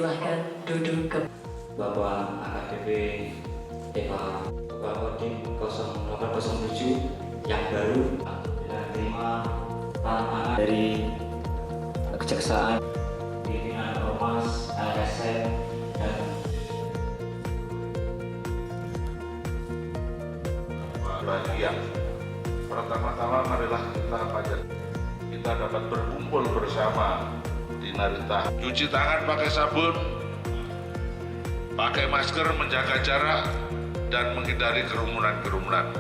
Silahkan duduk ke Bapak AKBP Eva Kodim 0807 yang baru dan terima tantangan dari Kejaksaan, pimpinan Ormas, ASN, dan bahagia. Pertama-tama marilah kita dapat berkumpul bersama di Narita. Cuci tangan pakai sabun, pakai masker, menjaga jarak, dan menghindari kerumunan-kerumunan.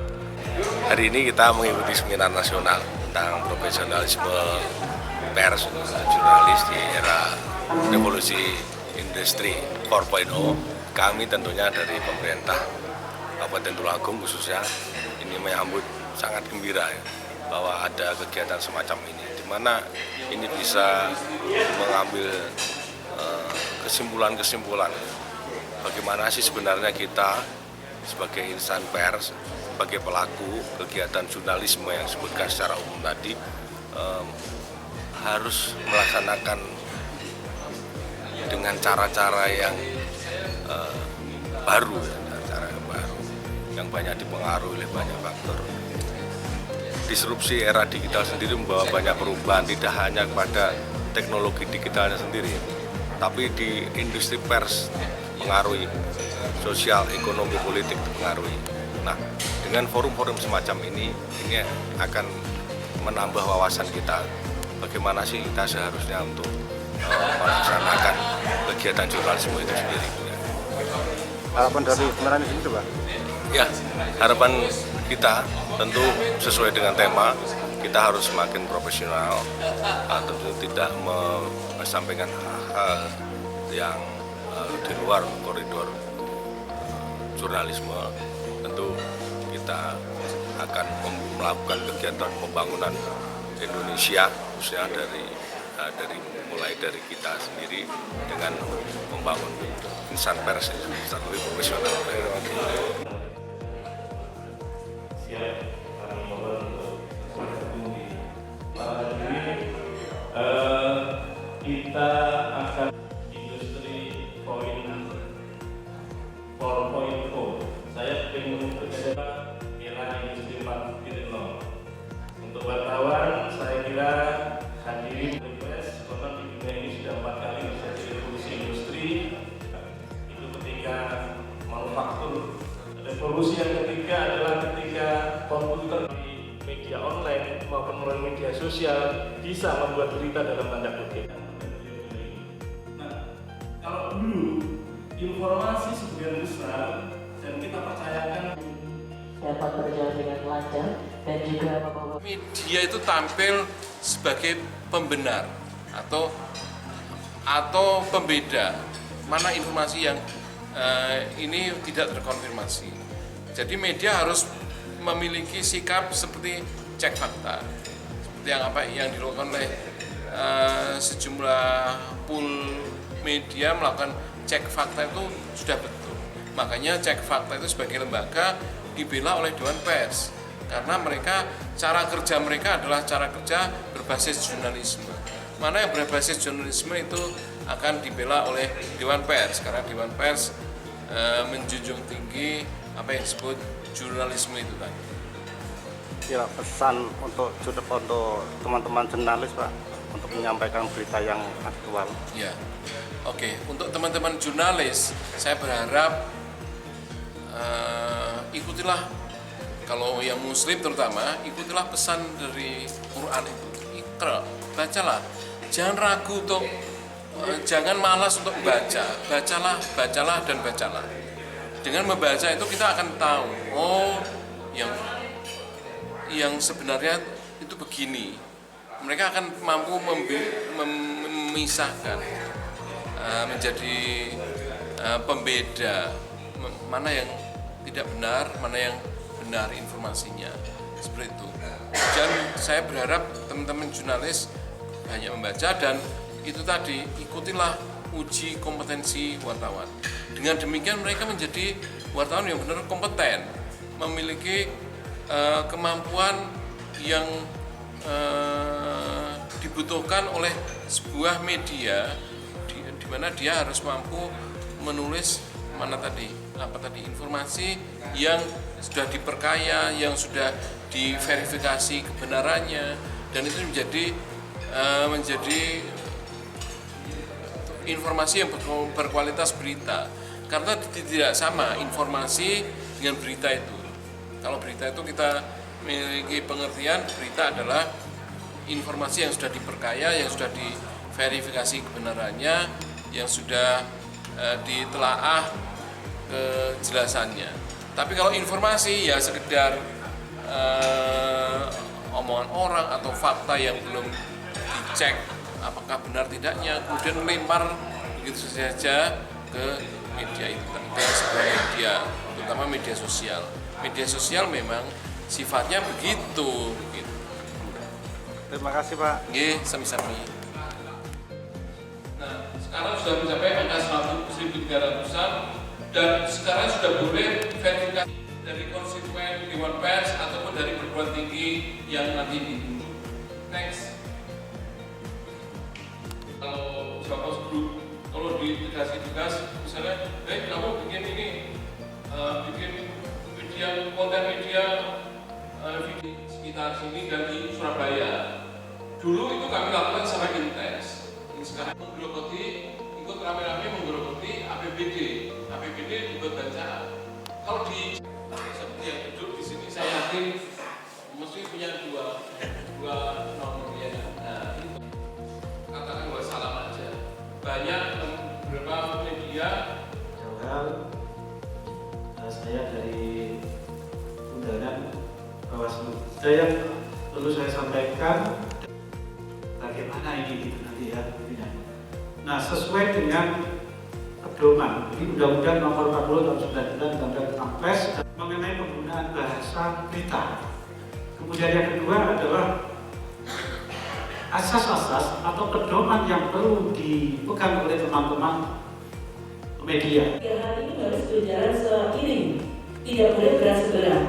Hari ini kita mengikuti seminar nasional tentang profesionalisme pers jurnalis di era revolusi industri 4.0. Kami tentunya dari pemerintah Kabupaten Tulungagung khususnya ini menyambut sangat gembira ya, bahwa ada kegiatan semacam ini, di mana ini bisa mengambil kesimpulan-kesimpulan bagaimana sih sebenarnya kita sebagai insan pers, sebagai pelaku kegiatan jurnalisme yang disebutkan secara umum tadi harus melaksanakan dengan cara-cara yang baru, cara yang baru yang banyak dipengaruhi oleh banyak faktor. Disrupsi era digital sendiri membawa banyak perubahan, tidak hanya kepada teknologi digitalnya sendiri, tapi di industri pers mengaruhi, sosial, ekonomi, politik mengaruhi. Nah, dengan forum-forum semacam ini akan menambah wawasan kita bagaimana sih kita seharusnya untuk melaksanakan kegiatan jurnalisme itu sendiri. Harapan dari seminar ini itu, Pak? Ya, harapan kita tentu sesuai dengan tema, kita harus semakin profesional, tentu tidak menyampaikan hal-hal yang di luar koridor jurnalisme. Tentu kita akan melakukan kegiatan pembangunan Indonesia, khususnya mulai dari kita sendiri dengan membangun insan pers yang lebih profesional. Kita akan industri 4.0. Saya ingin bekerja era industri 4.0. Untuk wartawan, saya kira hadirin request karena di dunia ini sudah 4 kali terjadi revolusi industri. Itu ketika manufaktur. Revolusi yang ketiga adalah ketika komputer di media online maupun melalui media sosial bisa membuat berita dalam tanda kutip. Nah, kalau dulu informasi sebagian besar dan kita percayakan dapat berjalan dengan lancar dan juga membawa media itu tampil sebagai pembenar atau pembeda mana informasi yang ini tidak terkonfirmasi. Jadi media harus memiliki sikap seperti cek fakta, seperti yang dilakukan oleh sejumlah pool media melakukan cek fakta itu sudah betul. Makanya cek fakta itu sebagai lembaga dibela oleh Dewan Pers karena cara kerja mereka adalah cara kerja berbasis jurnalisme. Mana yang berbasis jurnalisme itu akan dibela oleh Dewan Pers karena Dewan Pers menjunjung tinggi apa yang disebut jurnalisme itu tadi. Ya, pesan untuk teman-teman jurnalis, Pak, untuk menyampaikan berita yang aktual. Ya, oke. Untuk teman-teman jurnalis, saya berharap ikutilah, kalau yang Muslim terutama, ikutilah pesan dari Quran itu. Iqra, bacalah. Jangan ragu untuk jangan malas untuk baca, bacalah dan bacalah. Dengan membaca itu kita akan tahu, oh yang sebenarnya itu begini. Mereka akan mampu memisahkan, menjadi pembeda mana yang tidak benar, mana yang benar informasinya. Seperti itu. Dan saya berharap teman-teman jurnalis banyak membaca dan itu tadi, ikutilah uji kompetensi wartawan. Dengan demikian mereka menjadi wartawan yang benar kompeten, memiliki kemampuan yang dibutuhkan oleh sebuah media di mana dia harus mampu menulis informasi yang sudah diperkaya, yang sudah diverifikasi kebenarannya, dan itu menjadi informasi yang berkualitas berita. Karena tidak sama informasi dengan berita itu. Kalau berita itu kita memiliki pengertian, berita adalah informasi yang sudah diperkaya, yang sudah diverifikasi kebenarannya, yang sudah ditelaah kejelasannya. Tapi kalau informasi ya sekedar omongan orang atau fakta yang belum dicek apakah benar tidaknya, kemudian melempar begitu saja ke media itu, ke sebuah media, terutama media sosial. Media sosial memang sifatnya begitu. Terima kasih Pak. Nggih, sami-sami. Nah, sekarang sudah mencapai angka 1.300-an dan sekarang sudah boleh verifikasi dari konstituen Dewan Pers ataupun dari perguruan tinggi yang nanti ditunjuk. Next. Kalau Jawa Group, kalau dikasih tugas, misalnya, kamu bikin ini, bikin media, konten media di sekitar sini dan di Surabaya. Dulu itu kami lakukan secara intens. Sekarang menggerogoti, ikut rame-rame menggerogoti APBD dibuat bacaan. Kalau di seperti yang duduk di sini, saya yakin mesti punya dua nomor ya. Nah, itu katakan bahwa salam aja. Banyak beberapa media. Saya dari undangan Bawaslu. Saya perlu saya sampaikan bagaimana ini gitu nanti ya. Nah, sesuai dengan pedoman di Undang-Undang Nomor 40 Tahun 99 Undang-Undang tentang Pers mengenai penggunaan bahasa berita. Kemudian yang kedua adalah asas-asas atau pedoman yang perlu dipegang oleh teman-teman media. Hal ini harus berjalan seiring, tidak boleh berat sebelah.